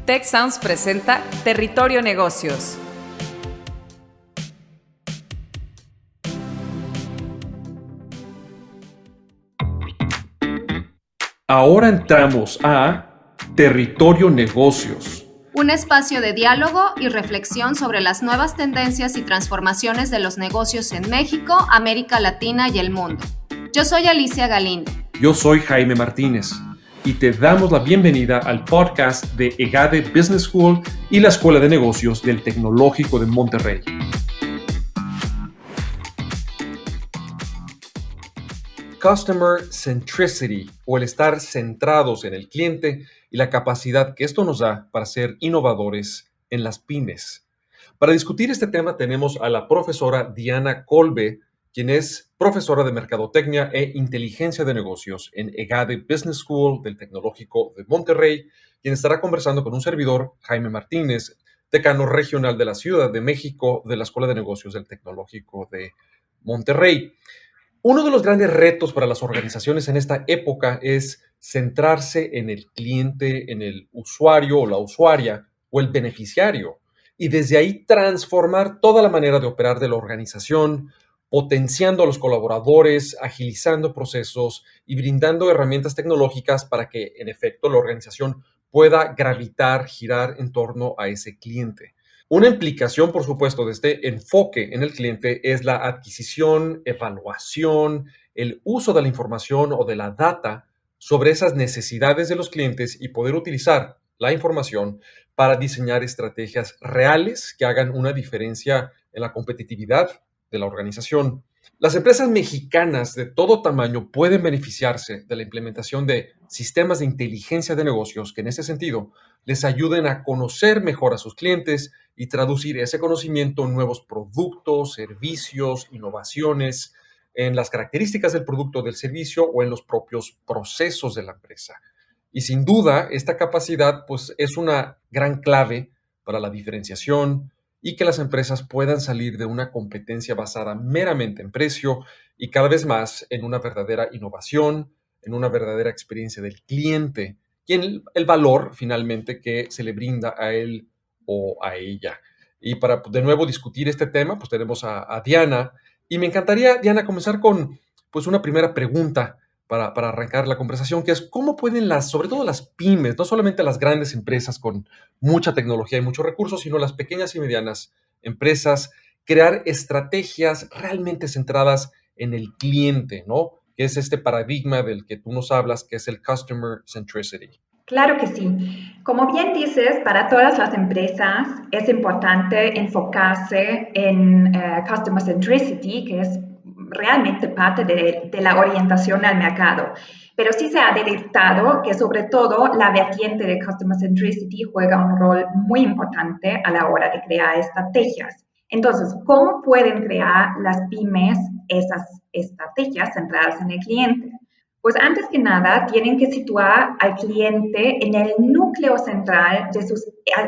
Tech Sounds presenta Territorio Negocios. Ahora entramos a Territorio Negocios. Un espacio de diálogo y reflexión sobre las nuevas tendencias y transformaciones de los negocios en México, América Latina y el mundo. Yo soy Alicia Galindo. Yo soy Jaime Martínez y te damos la bienvenida al podcast de EGADE Business School y la Escuela de Negocios del Tecnológico de Monterrey. Customer Centricity, o el estar centrados en el cliente y la capacidad que esto nos da para ser innovadores en las pymes. Para discutir este tema tenemos a la profesora Diana Kolbe, quien es profesora de Mercadotecnia e Inteligencia de Negocios en EGADE Business School del Tecnológico de Monterrey, quien estará conversando con un servidor, Jaime Martínez, decano regional de la Ciudad de México de la Escuela de Negocios del Tecnológico de Monterrey. Uno de los grandes retos para las organizaciones en esta época es centrarse en el cliente, en el usuario o la usuaria o el beneficiario, y desde ahí transformar toda la manera de operar de la organización, potenciando a los colaboradores, agilizando procesos y brindando herramientas tecnológicas para que, en efecto, la organización pueda gravitar, girar en torno a ese cliente. Una implicación, por supuesto, de este enfoque en el cliente es la adquisición, evaluación, el uso de la información o de la data sobre esas necesidades de los clientes y poder utilizar la información para diseñar estrategias reales que hagan una diferencia en la competitividad de la organización. Las empresas mexicanas de todo tamaño pueden beneficiarse de la implementación de sistemas de inteligencia de negocios que en ese sentido les ayuden a conocer mejor a sus clientes y traducir ese conocimiento en nuevos productos, servicios, innovaciones, en las características del producto o del servicio o en los propios procesos de la empresa. Y sin duda, esta capacidad pues, es una gran clave para la diferenciación y que las empresas puedan salir de una competencia basada meramente en precio y cada vez más en una verdadera innovación, en una verdadera experiencia del cliente y en el valor finalmente que se le brinda a él o a ella. Y para de nuevo discutir este tema, pues tenemos a Diana. Y me encantaría, Diana, comenzar con pues una primera pregunta para arrancar la conversación, que es cómo pueden sobre todo las pymes, no solamente las grandes empresas con mucha tecnología y muchos recursos, sino las pequeñas y medianas empresas, crear estrategias realmente centradas en el cliente, ¿no? Que es este paradigma del que tú nos hablas, que es el Customer Centricity. Claro que sí. Como bien dices, para todas las empresas es importante enfocarse en Customer Centricity, que es realmente parte de la orientación al mercado. Pero sí se ha detectado que sobre todo la vertiente de Customer Centricity juega un rol muy importante a la hora de crear estrategias. Entonces, ¿cómo pueden crear las pymes esas estrategias centradas en el cliente? Pues antes que nada, tienen que situar al cliente en el núcleo central de sus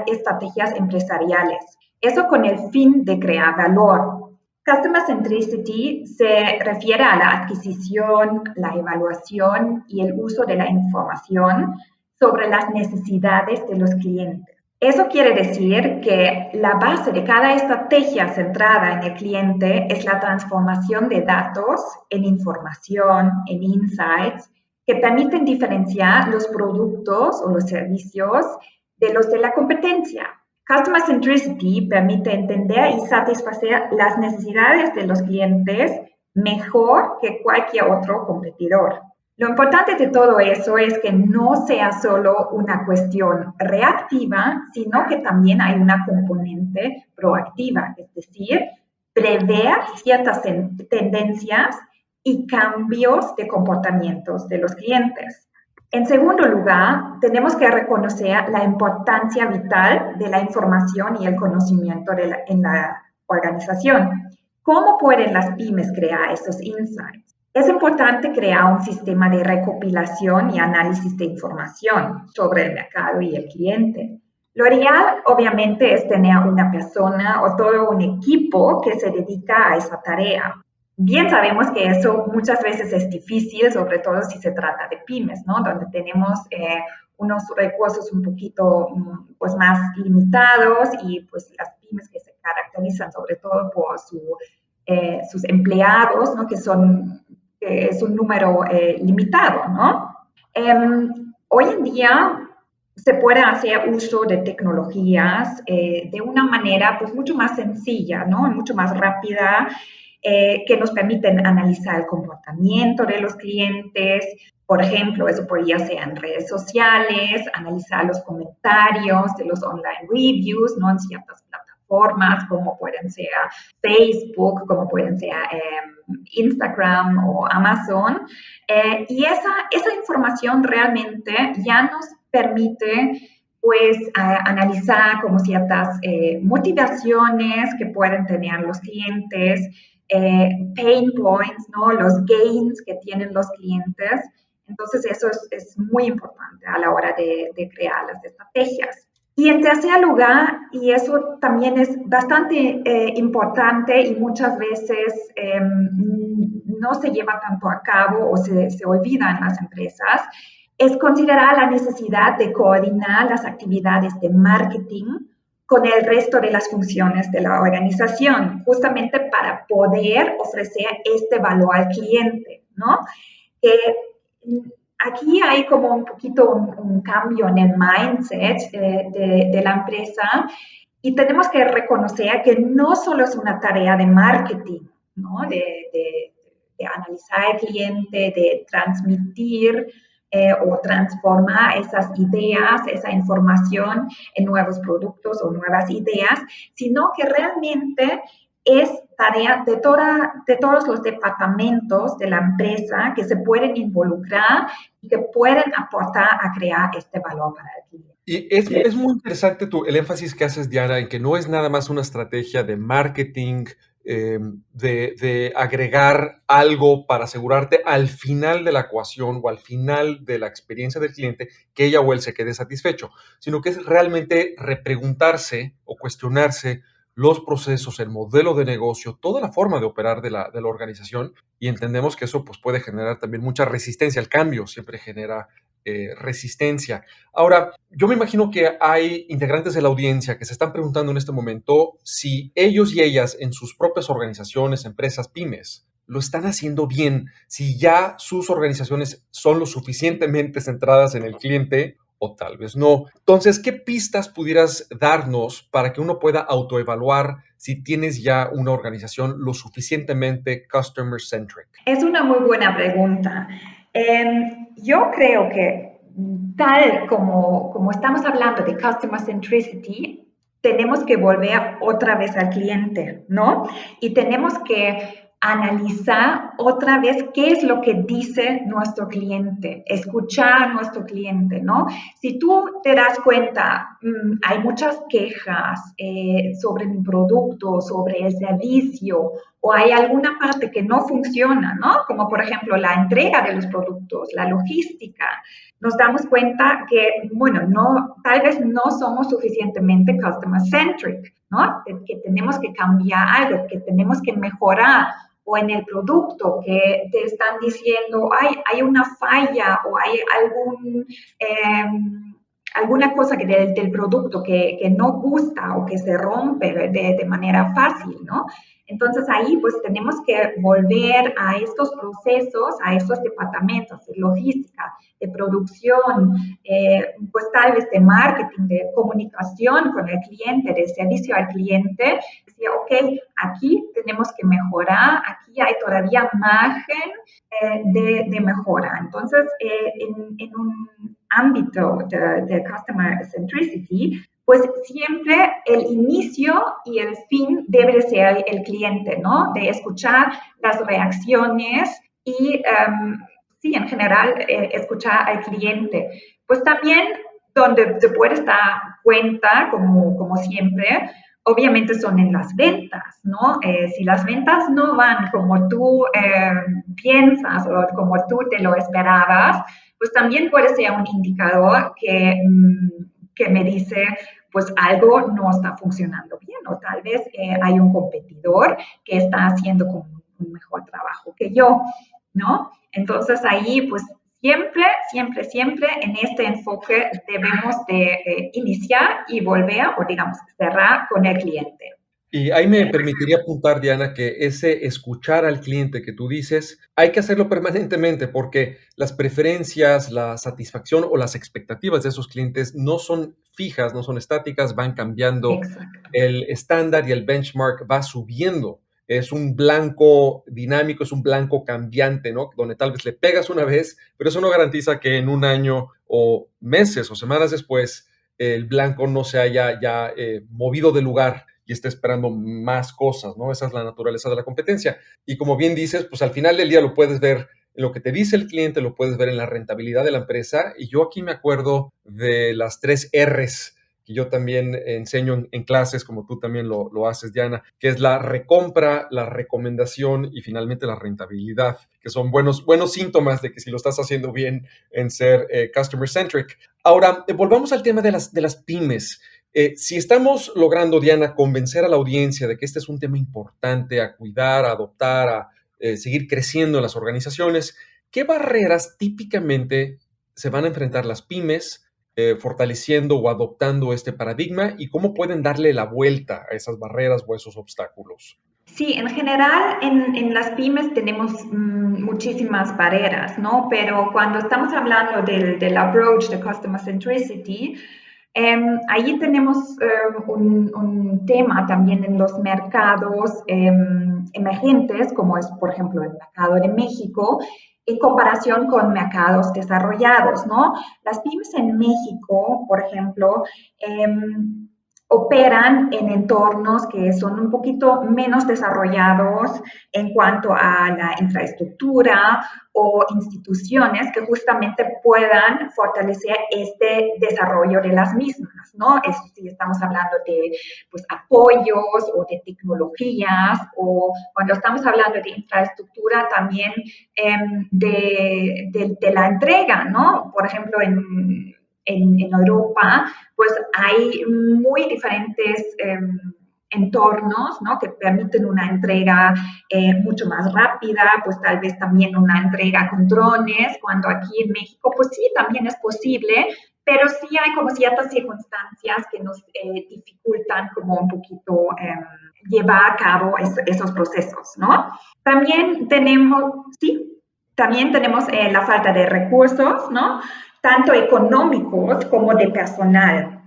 estrategias empresariales. Eso con el fin de crear valor. Customer Centricity se refiere a la adquisición, la evaluación y el uso de la información sobre las necesidades de los clientes. Eso quiere decir que la base de cada estrategia centrada en el cliente es la transformación de datos en información, en insights, que permiten diferenciar los productos o los servicios de los de la competencia. Customer Centricity permite entender y satisfacer las necesidades de los clientes mejor que cualquier otro competidor. Lo importante de todo eso es que no sea solo una cuestión reactiva, sino que también hay una componente proactiva, es decir, prever ciertas tendencias y cambios de comportamientos de los clientes. En segundo lugar, tenemos que reconocer la importancia vital de la información y el conocimiento en la organización. ¿Cómo pueden las pymes crear esos insights? Es importante crear un sistema de recopilación y análisis de información sobre el mercado y el cliente. Lo ideal, obviamente, es tener una persona o todo un equipo que se dedica a esa tarea. Bien sabemos que eso muchas veces es difícil, sobre todo si se trata de pymes, ¿no? Donde tenemos unos recursos un poquito pues más limitados y pues las pymes que se caracterizan sobre todo por sus empleados, ¿no? que es un número limitado, ¿no? Hoy en día se puede hacer uso de tecnologías de una manera pues mucho más sencilla, ¿no? Mucho más rápida, que nos permiten analizar el comportamiento de los clientes. Por ejemplo, eso podría ser en redes sociales, analizar los comentarios de los online reviews, ¿no? En ciertas plataformas como pueden ser Facebook, como pueden ser Instagram o Amazon. Y esa información realmente ya nos permite pues analizar como ciertas motivaciones que pueden tener los clientes, pain points, ¿no? Los gains que tienen los clientes. Entonces eso es muy importante a la hora de crear las estrategias. Y en tercer lugar, y eso también es bastante importante y muchas veces no se lleva tanto a cabo o se olvida en las empresas, es considerar la necesidad de coordinar las actividades de marketing con el resto de las funciones de la organización, justamente para poder ofrecer este valor al cliente, ¿no? Aquí hay como un poquito un cambio en el mindset de la empresa y tenemos que reconocer que no solo es una tarea de marketing, ¿no? De analizar al cliente, de transmitir o transformar esas ideas, esa información en nuevos productos o nuevas ideas, sino que realmente es tarea de todos los departamentos de la empresa que se pueden involucrar y que pueden aportar a crear este valor para el cliente. Y es muy interesante el énfasis que haces, Diana, en que no es nada más una estrategia de marketing, de agregar algo para asegurarte al final de la ecuación o al final de la experiencia del cliente que ella o él se quede satisfecho, sino que es realmente repreguntarse o cuestionarse los procesos, el modelo de negocio, toda la forma de operar de la organización, y entendemos que eso pues, puede generar también mucha resistencia. El cambio siempre genera resistencia. Ahora, yo me imagino que hay integrantes de la audiencia que se están preguntando en este momento si ellos y ellas en sus propias organizaciones, empresas, pymes, lo están haciendo bien, si ya sus organizaciones son lo suficientemente centradas en el cliente o tal vez no. Entonces, ¿qué pistas pudieras darnos para que uno pueda autoevaluar si tienes ya una organización lo suficientemente customer-centric? Es una muy buena pregunta. Yo creo que tal como estamos hablando de customer centricity, tenemos que volver otra vez al cliente, ¿no? Y tenemos que analizar otra vez qué es lo que dice nuestro cliente, escuchar a nuestro cliente, ¿no? Si tú te das cuenta, hay muchas quejas sobre mi producto, sobre el servicio, o hay alguna parte que no funciona, ¿no? Como por ejemplo la entrega de los productos, la logística. Nos damos cuenta que, bueno, tal vez no somos suficientemente customer-centric, ¿no? Que tenemos que cambiar algo, que tenemos que mejorar, o en el producto que te están diciendo, hay una falla o hay alguna cosa del producto que no gusta o que se rompe de manera fácil, ¿no? Entonces ahí pues tenemos que volver a estos procesos, a estos departamentos de logística, de producción, pues tal vez de marketing, de comunicación con el cliente, de servicio al cliente. Decir, ok, aquí tenemos que mejorar, aquí hay todavía margen de mejora. Entonces, en un ámbito de customer centricity, pues siempre el inicio y el fin debe ser el cliente, ¿no? De escuchar las reacciones y, sí, en general, escuchar al cliente. Pues también donde te puedes dar cuenta, como siempre, obviamente son en las ventas, ¿no? Si las ventas no van como tú piensas o como tú te lo esperabas, pues también puede ser un indicador que me dice, pues algo no está funcionando bien, o tal vez hay un competidor que está haciendo un mejor trabajo que yo, ¿no? Entonces ahí, pues siempre, siempre, siempre en este enfoque debemos de iniciar y volver o digamos cerrar con el cliente. Y ahí me permitiría apuntar, Diana, que ese escuchar al cliente que tú dices, hay que hacerlo permanentemente porque las preferencias, la satisfacción o las expectativas de esos clientes no son fijas, no son estáticas, van cambiando. Exacto. El estándar y el benchmark va subiendo. Es un blanco dinámico, es un blanco cambiante, ¿no? Donde tal vez le pegas una vez, pero eso no garantiza que en un año o meses o semanas después el blanco no se haya ya movido de lugar y esté esperando más cosas, ¿no? Esa es la naturaleza de la competencia. Y como bien dices, pues al final del día lo puedes ver en lo que te dice el cliente, lo puedes ver en la rentabilidad de la empresa. Y yo aquí me acuerdo de las 3 R's que yo también enseño en clases, como tú también lo haces, Diana, que es la recompra, la recomendación y finalmente la rentabilidad, que son buenos síntomas de que si lo estás haciendo bien en ser customer-centric. Ahora, volvamos al tema de las pymes. Si estamos logrando, Diana, convencer a la audiencia de que este es un tema importante a cuidar, a adoptar, a seguir creciendo en las organizaciones, ¿qué barreras típicamente se van a enfrentar las pymes fortaleciendo o adoptando este paradigma y cómo pueden darle la vuelta a esas barreras o a esos obstáculos? Sí, en general en las pymes tenemos muchísimas barreras, ¿no? Pero cuando estamos hablando del approach de Customer Centricity, ahí tenemos un tema también en los mercados emergentes, como es, por ejemplo, el mercado de México, en comparación con mercados desarrollados, ¿no? Las pymes en México, por ejemplo, operan en entornos que son un poquito menos desarrollados en cuanto a la infraestructura o instituciones que justamente puedan fortalecer este desarrollo de las mismas, ¿no? Si estamos hablando de pues, apoyos o de tecnologías o cuando estamos hablando de infraestructura también de la entrega, ¿no? Por ejemplo, en Europa, pues hay muy diferentes entornos, ¿no? Que permiten una entrega mucho más rápida, pues tal vez también una entrega con drones, cuando aquí en México, pues sí, también es posible, pero sí hay como ciertas circunstancias que nos dificultan como un poquito llevar a cabo esos procesos, ¿no? También tenemos la falta de recursos, ¿no? Tanto económicos como de personal.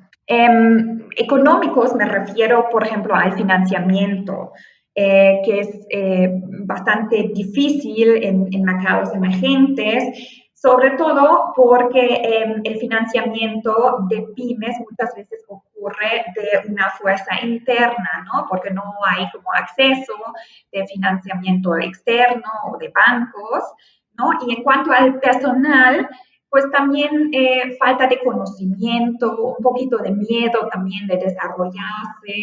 Económicos me refiero, por ejemplo, al financiamiento, que es bastante difícil en mercados emergentes, sobre todo porque el financiamiento de pymes muchas veces ocurre de una fuerza interna, ¿no? Porque no hay como acceso de financiamiento externo o de bancos, ¿no? Y en cuanto al personal, pues también falta de conocimiento, un poquito de miedo también de desarrollarse,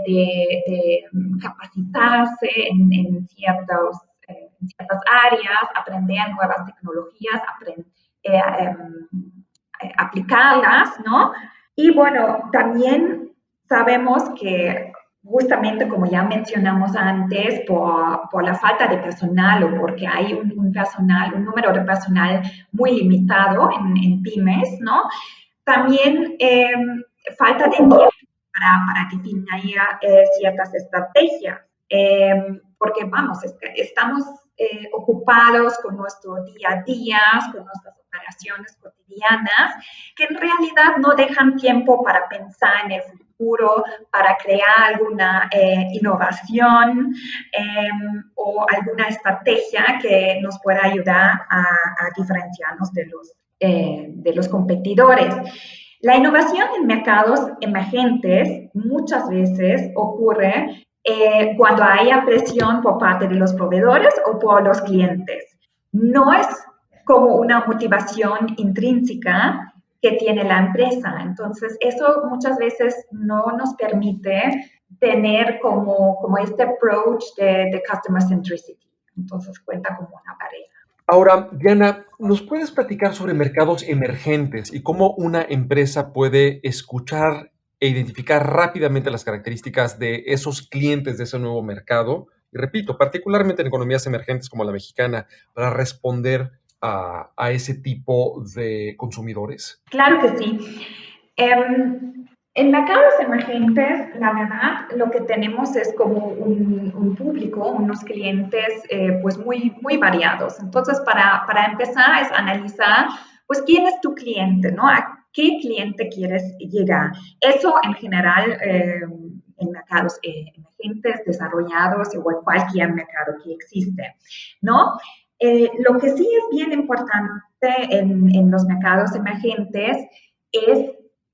de capacitarse en ciertas áreas, aprender nuevas tecnologías, aplicarlas, ¿no? Y bueno, también sabemos que justamente como ya mencionamos antes, por la falta de personal o porque hay un número de personal muy limitado en pymes, ¿no? También falta de tiempo para definir ciertas estrategias, porque vamos, estamos ocupados con nuestro día a día, con nuestras operaciones cotidianas, que en realidad no dejan tiempo para pensar en el futuro, para crear alguna innovación o alguna estrategia que nos pueda ayudar a diferenciarnos de los competidores. La innovación en mercados emergentes muchas veces ocurre cuando haya presión por parte de los proveedores o por los clientes. No es como una motivación intrínseca que tiene la empresa. Entonces, eso muchas veces no nos permite tener como este approach de customer centricity. Entonces, cuenta como una barrera. Ahora, Diana, ¿nos puedes platicar sobre mercados emergentes y cómo una empresa puede escuchar e identificar rápidamente las características de esos clientes de ese nuevo mercado? Y repito, particularmente en economías emergentes como la mexicana, para responder a ese tipo de consumidores? Claro que sí. En mercados emergentes, la verdad, lo que tenemos es como un público, unos clientes pues muy variados. Entonces, para empezar es analizar, pues, quién es tu cliente, ¿no? ¿A qué cliente quieres llegar? Eso en general en mercados emergentes, desarrollados o en cualquier mercado que existe, ¿no? Lo que sí es bien importante en los mercados emergentes es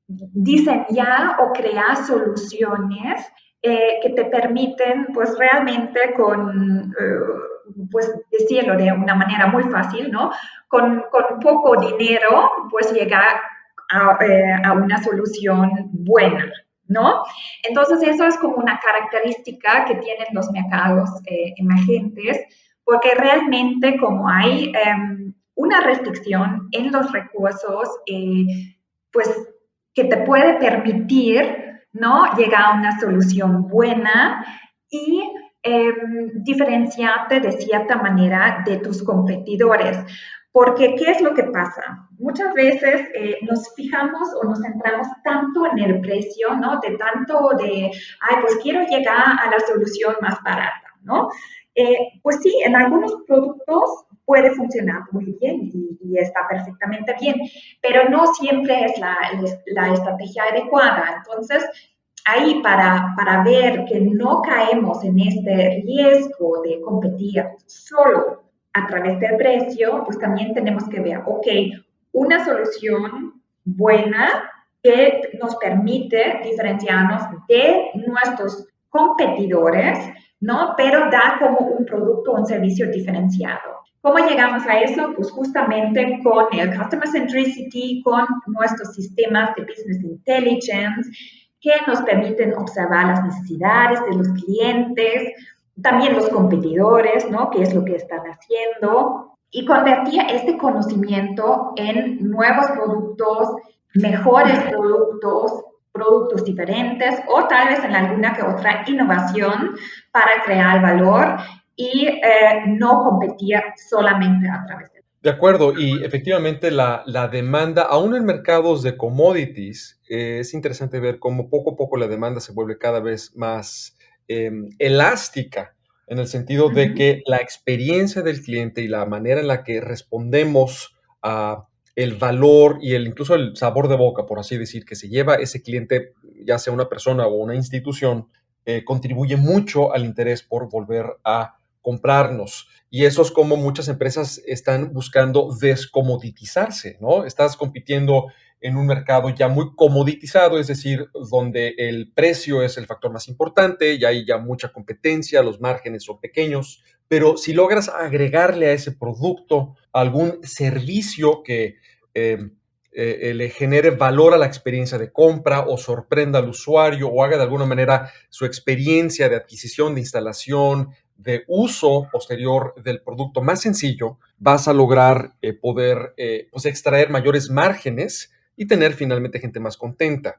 diseñar o crear soluciones que te permiten, pues realmente pues decirlo de una manera muy fácil, ¿no? Con poco dinero, pues llegar a una solución buena, ¿no? Entonces, eso es como una característica que tienen los mercados emergentes, porque realmente como hay una restricción en los recursos, pues que te puede permitir, ¿no? Llegar a una solución buena y diferenciarte de cierta manera de tus competidores. Porque, ¿qué es lo que pasa? Muchas veces nos fijamos o nos centramos tanto en el precio, ¿no? Ay, pues quiero llegar a la solución más barata, ¿no? Pues sí, en algunos productos puede funcionar muy bien y está perfectamente bien, pero no siempre es la estrategia adecuada. Entonces, ahí para ver que no caemos en este riesgo de competir solo a través del precio, pues también tenemos que ver, ok, una solución buena que nos permite diferenciarnos de nuestros competidores, ¿no? Pero da como un producto o un servicio diferenciado. ¿Cómo llegamos a eso? Pues justamente con el Customer Centricity, con nuestros sistemas de Business Intelligence, que nos permiten observar las necesidades de los clientes, también los competidores, ¿no? ¿Qué es lo que están haciendo? Y convertir este conocimiento en nuevos productos, mejores productos diferentes o tal vez en alguna que otra innovación para crear valor y no competir solamente a través De acuerdo, y efectivamente la demanda, aún en mercados de commodities, es interesante ver cómo poco a poco la demanda se vuelve cada vez más elástica, en el sentido de que la experiencia del cliente y la manera en la que respondemos a el valor y incluso el sabor de boca, por así decir, que se lleva ese cliente, ya sea una persona o una institución, contribuye mucho al interés por volver a comprarnos. Y eso es como muchas empresas están buscando descomoditizarse, ¿no? Estás compitiendo en un mercado ya muy comoditizado, es decir, donde el precio es el factor más importante y hay ya mucha competencia, los márgenes son pequeños, pero si logras agregarle a ese producto algún servicio que le genere valor a la experiencia de compra o sorprenda al usuario o haga de alguna manera su experiencia de adquisición, de instalación, de uso posterior del producto más sencillo, vas a lograr poder pues extraer mayores márgenes y tener finalmente gente más contenta.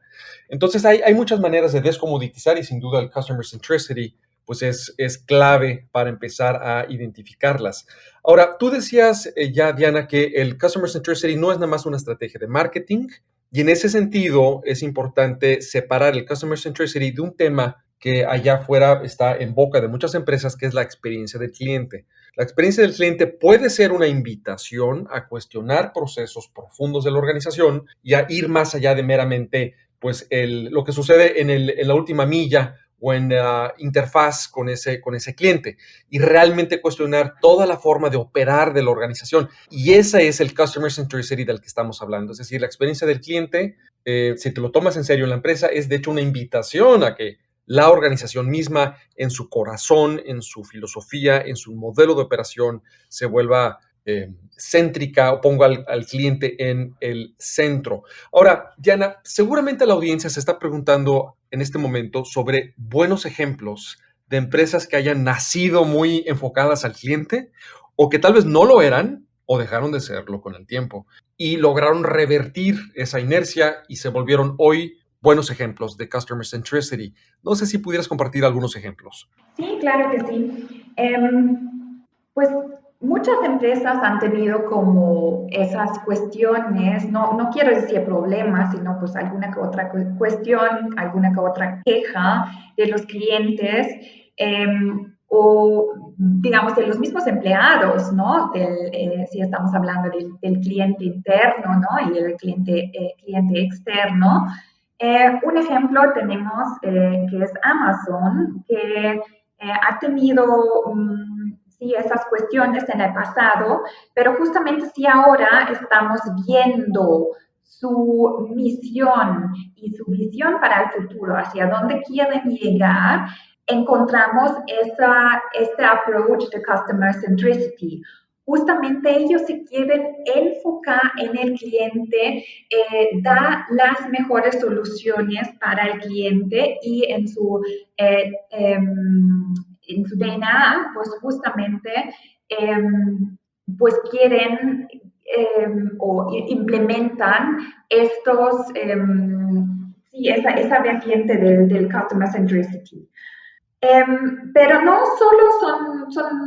Entonces hay muchas maneras de descomoditizar y sin duda el Customer Centricity pues es clave para empezar a identificarlas. Ahora, tú decías ya, Diana, que el Customer Centricity no es nada más una estrategia de marketing y en ese sentido es importante separar el Customer Centricity de un tema que allá afuera está en boca de muchas empresas, que es la experiencia del cliente. La experiencia del cliente puede ser una invitación a cuestionar procesos profundos de la organización y a ir más allá de meramente pues, lo que sucede en la última milla o en la interfaz con ese cliente y realmente cuestionar toda la forma de operar de la organización. Y ese es el Customer Centricity del que estamos hablando. Es decir, la experiencia del cliente, si te lo tomas en serio en la empresa, es de hecho una invitación a que la organización misma, en su corazón, en su filosofía, en su modelo de operación, se vuelva céntrica o ponga al cliente en el centro. Ahora, Diana, seguramente la audiencia se está preguntando en este momento sobre buenos ejemplos de empresas que hayan nacido muy enfocadas al cliente o que tal vez no lo eran o dejaron de serlo con el tiempo y lograron revertir esa inercia y se volvieron hoy buenos ejemplos de Customer Centricity. No sé si pudieras compartir algunos ejemplos. Sí, claro que sí. Pues muchas empresas han tenido como esas cuestiones, no quiero decir problemas, sino pues alguna que otra cuestión, alguna que otra queja de los clientes o digamos de los mismos empleados, ¿no? Si estamos hablando del cliente interno, ¿no? Y el cliente externo. Un ejemplo tenemos que es Amazon, que ha tenido sí, esas cuestiones en el pasado, pero justamente si ahora estamos viendo su misión y su visión para el futuro, hacia dónde quieren llegar, encontramos este approach de customer centricity. Justamente ellos se quieren enfocar en el cliente, dar las mejores soluciones para el cliente y en su DNA, pues justamente, pues quieren o implementan sí, esa vertiente del customer centricity. Pero no solo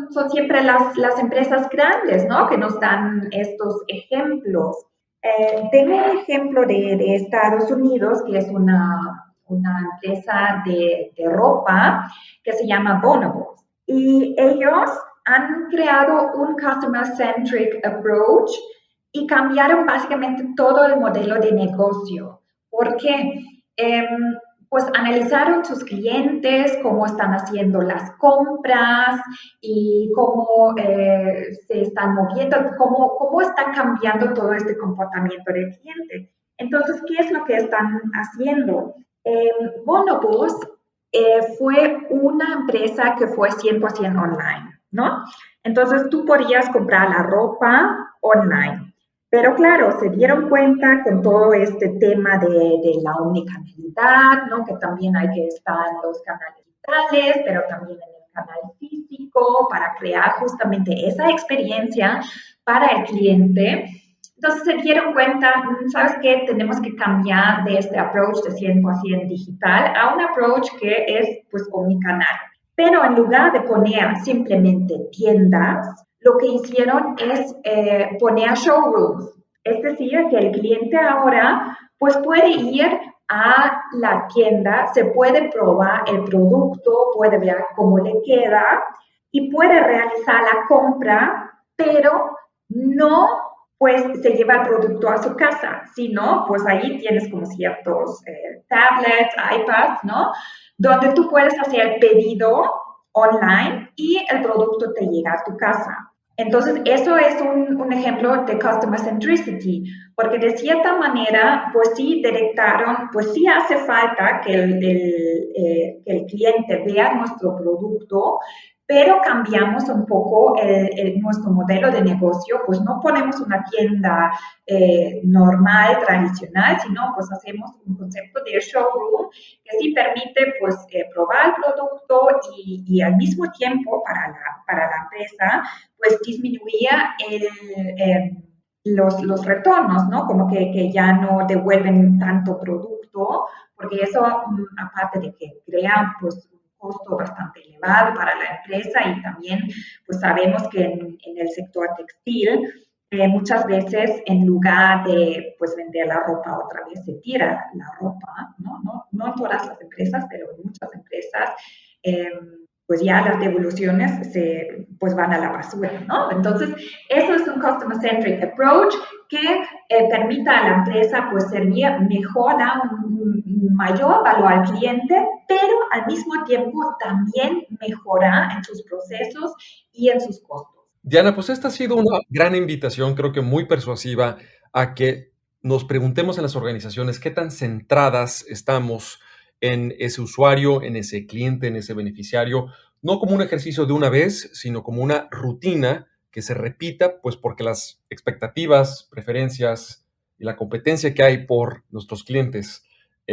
son siempre las empresas grandes, ¿no? Que nos dan estos ejemplos. Tengo un ejemplo de Estados Unidos, que es una empresa de ropa que se llama Bonobos. Y ellos han creado un customer-centric approach y cambiaron básicamente todo el modelo de negocio. ¿Por qué? Pues analizaron sus clientes, cómo están haciendo las compras y cómo se están moviendo, cómo está cambiando todo este comportamiento del cliente. Entonces, ¿qué es lo que están haciendo? Bonobos fue una empresa que fue 100% online, ¿no? Entonces, tú podías comprar la ropa online. Pero claro, se dieron cuenta con todo este tema de la omnicanalidad, ¿no? Que también hay que estar en los canales digitales, pero también en el canal físico para crear justamente esa experiencia para el cliente. Entonces se dieron cuenta, ¿sabes qué? Tenemos que cambiar de este approach de 100% digital a un approach que es pues omnicanal. Pero en lugar de poner simplemente tiendas, lo que hicieron es poner showrooms. Es decir, que el cliente ahora pues puede ir a la tienda, se puede probar el producto, puede ver cómo le queda y puede realizar la compra, pero no pues se lleva el producto a su casa, sino pues ahí tienes como ciertos tablets, iPads, ¿no? Donde tú puedes hacer el pedido online y el producto te llega a tu casa. Entonces, eso es un ejemplo de customer centricity, porque de cierta manera, pues sí detectaron, pues sí hace falta que el cliente vea nuestro producto, pero cambiamos un poco nuestro modelo de negocio, pues no ponemos una tienda normal, tradicional, sino pues hacemos un concepto de showroom que sí permite pues probar el producto y al mismo tiempo para la empresa pues disminuía los retornos, ¿no? Como que ya no devuelven tanto producto, porque eso aparte de que crea pues costo bastante elevado para la empresa y también pues sabemos que en el sector textil muchas veces en lugar de pues vender la ropa otra vez se tira la ropa, no en todas las empresas, pero en muchas empresas pues ya las devoluciones pues van a la basura, ¿no? Entonces, eso es un customer-centric approach que permita a la empresa pues servir mejor, da un mayor valor al cliente, pero al mismo tiempo también mejora en sus procesos y en sus costos. Diana, pues esta ha sido una gran invitación, creo que muy persuasiva, a que nos preguntemos en las organizaciones qué tan centradas estamos en ese usuario, en ese cliente, en ese beneficiario, no como un ejercicio de una vez, sino como una rutina que se repita, pues porque las expectativas, preferencias y la competencia que hay por nuestros clientes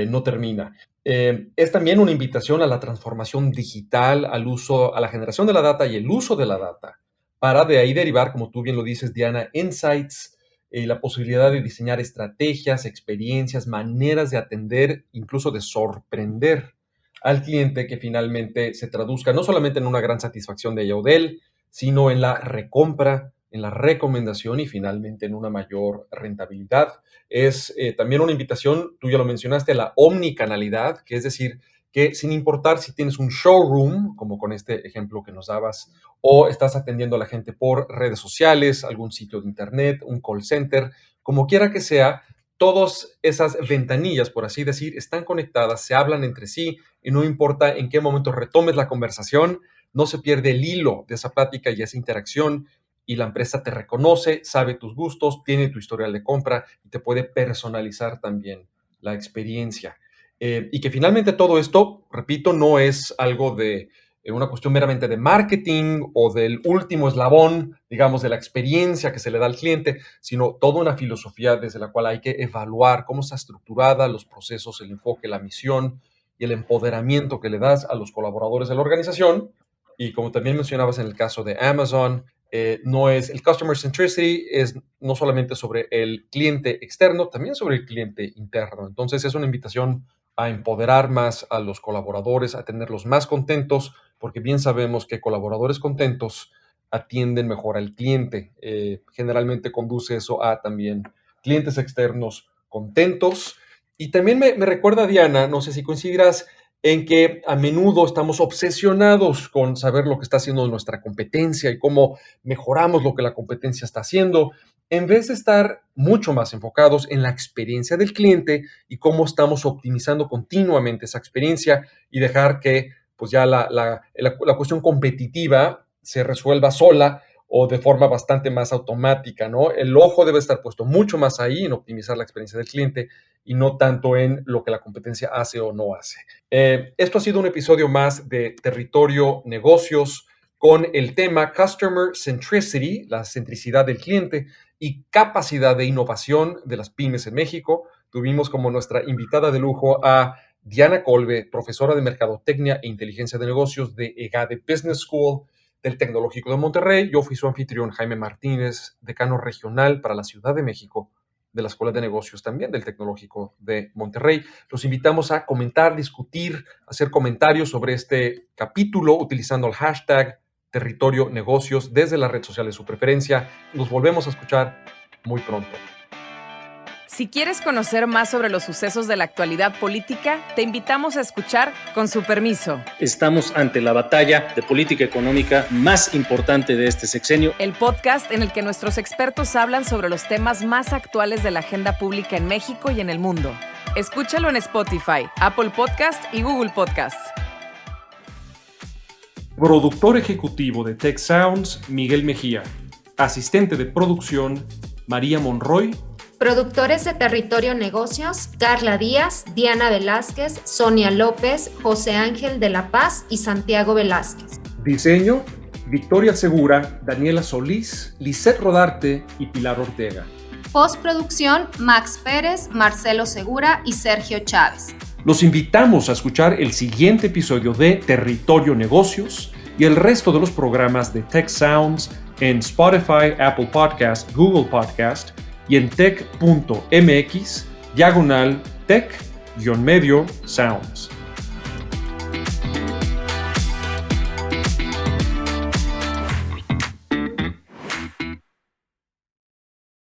no termina. Es también una invitación a la transformación digital, al uso, a la generación de la data y el uso de la data, para de ahí derivar, como tú bien lo dices, Diana, insights, la posibilidad de diseñar estrategias, experiencias, maneras de atender, incluso de sorprender al cliente que finalmente se traduzca no solamente en una gran satisfacción de ella o de él, sino en la recompra, en la recomendación y finalmente en una mayor rentabilidad. Es también una invitación, tú ya lo mencionaste, a la omnicanalidad, que es decir, que sin importar si tienes un showroom, como con este ejemplo que nos dabas, o estás atendiendo a la gente por redes sociales, algún sitio de internet, un call center, como quiera que sea, todas esas ventanillas, por así decir, están conectadas, se hablan entre sí y no importa en qué momento retomes la conversación, no se pierde el hilo de esa plática y esa interacción y la empresa te reconoce, sabe tus gustos, tiene tu historial de compra y te puede personalizar también la experiencia. Y que finalmente todo esto, repito, no es algo de una cuestión meramente de marketing o del último eslabón, digamos, de la experiencia que se le da al cliente, sino toda una filosofía desde la cual hay que evaluar cómo está estructurada, los procesos, el enfoque, la misión y el empoderamiento que le das a los colaboradores de la organización. Y como también mencionabas en el caso de Amazon, no es el customer centricity, es no solamente sobre el cliente externo, también sobre el cliente interno. Entonces es una invitación a empoderar más a los colaboradores, a tenerlos más contentos, porque bien sabemos que colaboradores contentos atienden mejor al cliente. Generalmente conduce eso a también clientes externos contentos. Y también me recuerda, Diana, no sé si coincidirás, en que a menudo estamos obsesionados con saber lo que está haciendo nuestra competencia y cómo mejoramos lo que la competencia está haciendo, en vez de estar mucho más enfocados en la experiencia del cliente y cómo estamos optimizando continuamente esa experiencia y dejar que pues ya la cuestión competitiva se resuelva sola o de forma bastante más automática, ¿no? El ojo debe estar puesto mucho más ahí en optimizar la experiencia del cliente y no tanto en lo que la competencia hace o no hace. Esto ha sido un episodio más de Territorio Negocios con el tema Customer Centricity, la centricidad del cliente y capacidad de innovación de las pymes en México. Tuvimos como nuestra invitada de lujo a Diana Colbe, profesora de Mercadotecnia e Inteligencia de Negocios de EGADE Business School del Tecnológico de Monterrey. Yo fui su anfitrión, Jaime Martínez, decano regional para la Ciudad de México de la Escuela de Negocios también del Tecnológico de Monterrey. Los invitamos a comentar, discutir, hacer comentarios sobre este capítulo utilizando el hashtag Territorio Negocios desde la red social de su preferencia. Nos volvemos a escuchar muy pronto. Si quieres conocer más sobre los sucesos de la actualidad política, te invitamos a escuchar Con su permiso. Estamos ante la batalla de política económica más importante de este sexenio. El podcast en el que nuestros expertos hablan sobre los temas más actuales de la agenda pública en México y en el mundo. Escúchalo en Spotify, Apple Podcast y Google Podcast. Productor ejecutivo de Tech Sounds, Miguel Mejía. Asistente de producción, María Monroy. Productores de Territorio Negocios, Carla Díaz, Diana Velázquez, Sonia López, José Ángel de la Paz y Santiago Velázquez. Diseño, Victoria Segura, Daniela Solís, Lisette Rodarte y Pilar Ortega. Postproducción, Max Pérez, Marcelo Segura y Sergio Chávez. Los invitamos a escuchar el siguiente episodio de Territorio Negocios y el resto de los programas de Tech Sounds en Spotify, Apple Podcast, Google Podcast y en tech.mx/tech-sounds.